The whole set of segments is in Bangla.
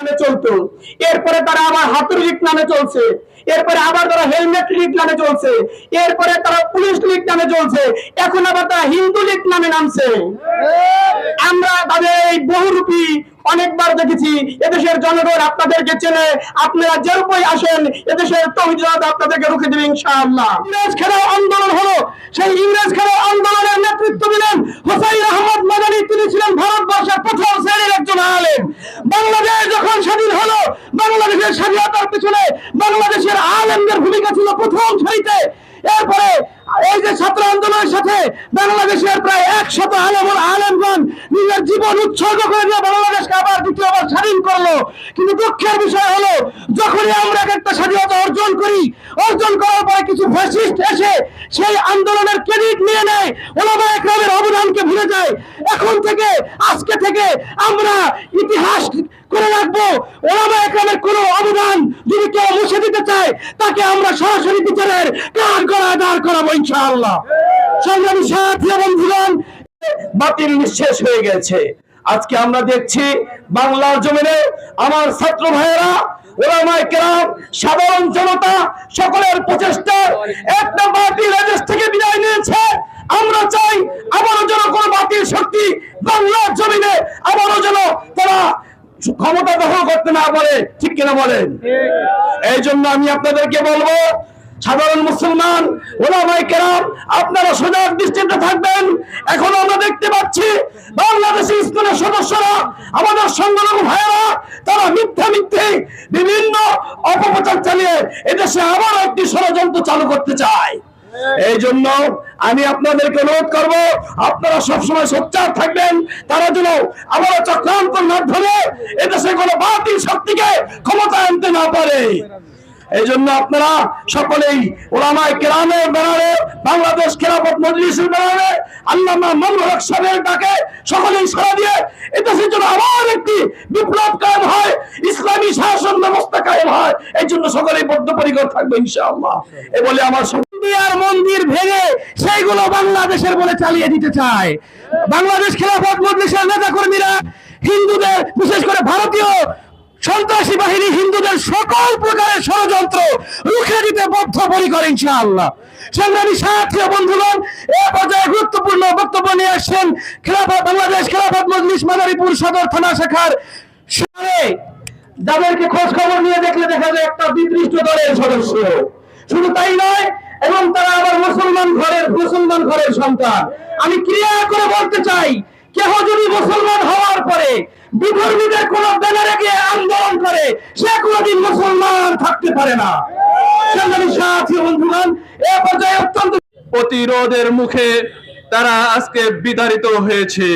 নামে চলতো, এরপরে তারা আবার হাতুড়ি লীগ নামে চলছে, এরপরে আবার তারা হেলমেট লীগ নামে চলছে, এরপরে তারা পুলিশ লীগ নামে চলছে, এখন আবার তারা হিন্দু লীগ নামে নামছে। আমরা তাদের এই বহুরূপী অনেকবার দেখেছি। এদেশের জনগণ আপনাদেরকে চেনে, আপনারা যেরূপই আসেন এদেশের তৌহিদ আপনাদেরকে রুখে দেবে ইনশাআল্লাহ। ইংরেজ খেলাও আন্দোলন হলো, সেই ইংরেজ খেলাও আন্দোলনের নেতৃত্ব দিলেন হুসাইন আহমদ মাদানী। তিনি ছিলেন ভারতবর্ষের প্রথম শ্রেণীর একজন আলেম। বাংলাদেশ যখন স্বাধীন হলো, বাংলাদেশের স্বাধীনতার পিছনে বাংলাদেশের আলেমদের ভূমিকা ছিল প্রথম সারিতে। এরপরে এই যে ছাত্র আন্দোলনের সাথে বাংলাদেশের প্রায় 100 আলেমগণ নিজের জীবন উৎসর্গ করে দিয়ে বাংলাদেশকে আবার দ্বিতীয়বার স্বাধীন করলো। কিন্তু দুঃখের বিষয় হলো, যখনই আমরা একটা স্বাধীনতা অর্জন করি, অর্জন করার পরে কিছু ফ্যাসিস্ট এসে সেই আন্দোলনের ক্রেডিট নিয়ে নেয়, উলামায়ে কেরামের অবদানকে ভুলে যায়। এখন থেকে, আজকে থেকে আমরা ইতিহাস করে রাখবো, উলামায়ে কেরামের কোনো অবদান যদি কেউ মুছে দিতে চায়, তাকে আমরা সরাসরি বিচারের কাঠগড়ায় দাঁড় করাবো ইনশাআল্লাহ। সংগ্রামী সাথী বন্ধুগণ, বাতিল নিঃশেষ হয়ে গেছে। আজকে আমরা দেখছি বাংলার জমিনে আমার ছাত্র ভাইয়েরা, উলামায়ে কেরাম, সাধারণ জনতা সকলের প্রচেষ্টায় একটা বাতিল এদেশ থেকে বিদায় নিয়েছে। আমরা চাই আবারও যেন কোনো বাতিল শক্তি বাংলার জমিনে আবারও যেন তারা ক্ষমতা দখল করতে না পারে, ঠিক কিনা বলেন? এই জন্য আমি আপনাদেরকে বলবো, সাধারণ মুসলমান, উলামায়ে কেরাম, আপনারা সজাগ দৃষ্টিতে থাকবেন। এখন আমরা দেখতে পাচ্ছি বাংলাদেশের ইসলামের সদস্যরা, আমাদের সংখ্যালঘু ভাইয়েরা, তারা মিথ্যে বিভিন্ন অপপ্রচার চালিয়ে এদেশে আবার একটি ষড়যন্ত্র চালু করতে চায়। এই জন্য আমি আপনাদেরকে অনুরোধ করব, আপনারা সবসময় সোচ্চার থাকবেন, তারা যেন আবারও চক্রান্তের মাধ্যমে এদেশে কোনো বাতিল শক্তিকে ক্ষমতা আনতে না পারে। এই জন্য আপনারা সকলেই উলামায়ে কেরামের ব্যানারে, বাংলাদেশ খেলাফত মজলিসের ব্যানারে, আল্লামা মামুনুল হক সাহেবের ডাকে সকলেই সাড়া দিয়ে এদেশের জন্য আবার একটি বিপ্লব কায়েম হয়, ইসলামী শাসন ব্যবস্থা কায়েম হয়। এই জন্য সকলেই বদ্ধপরিকর থাকবে ইনশাআল্লাহ। এ বলে আমার মন্দির ভেঙে সেইগুলো বাংলাদেশের বলে চালিয়ে দিতে চায়। বাংলাদেশ খেলাফত মজলিসের নেতা কর্মীরা হিন্দুদের, বিশেষ করে ভারতীয় সন্ত্রাসী বাহিনী হিন্দুদের সকল প্রকারের ষড়যন্ত্র রুখে দিতে বদ্ধপরিকর ইনশাআল্লাহ। সংগ্রামী সাথী বন্ধুগণ, এ পর্যায়ে গুরুত্বপূর্ণ বক্তব্য নিয়ে আসছেন বাংলাদেশ খেলাফত মজলিস মাদারীপুর সদর থানা শাখার সামনে। যাদেরকে খোঁজ খবর নিয়ে দেখলে দেখা যায় একটা বিদৃষ্ট দলের সদস্য। শুধু তাই নয়, এবং তারা আবার মুসলমান ঘরের সন্তান। আমি ক্রিয়া করে বলতে চাই, কেহ যদি মুসলমান হওয়ার পরে বিধর্মীদের কোন ব্যানারে গিয়ে আন্দোলন করে, সে কোনদিন মুসলমান থাকতে পারে না। এ পর্যায়ে অত্যন্ত প্রতিরোধের মুখে তারা আজকে বিতাড়িত হয়েছে,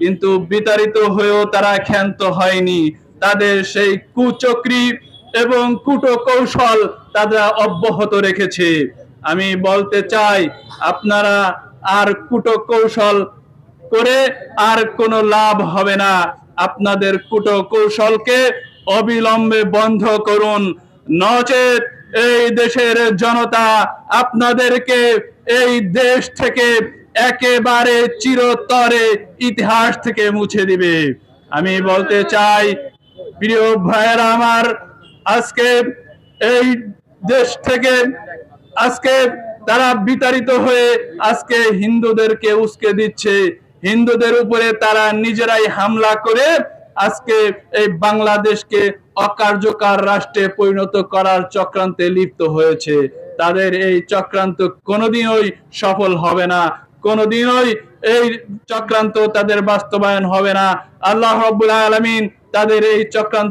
কিন্তু বিতাড়িত হয়েও তারা ক্ষান্ত হয়নি। তাদের সেই কুচক্রী এবং কূটকৌশল তারা অব্যাহত রেখেছে। আমি বলতে চাই, আপনারা আর কূটকৌশল করে আর কোনো লাভ হবে না। আপনাদের কূটকৌশলকে অবিলম্বে বন্ধ করুন, নচেত এই দেশের জনতা আপনাদেরকে এই দেশ থেকে একেবারে চিরতরে ইতিহাস থেকে মুছে দিবে। আমি বলতে চাই, প্রিয় ভাইয়েরা আমার, আজকে এই দেশ থেকে আজকে তারা বিতাড়িত হয়ে আজকে হিন্দুদেরকে উস্কে দিচ্ছে। হিন্দুদের উপরে তারা নিজেরাই হামলা করে আজকে এই বাংলাদেশকে অকার্যকর রাষ্ট্রে পরিণত করার চক্রান্তে লিপ্ত হয়েছে। তাদের এই চক্রান্ত কোনোদিনই সফল হবে না, কোনোদিনই এই চক্রান্ত তাদের বাস্তবায়ন হবে না। আল্লাহ রাব্বুল আলামিন তাদের এই চক্রান্ত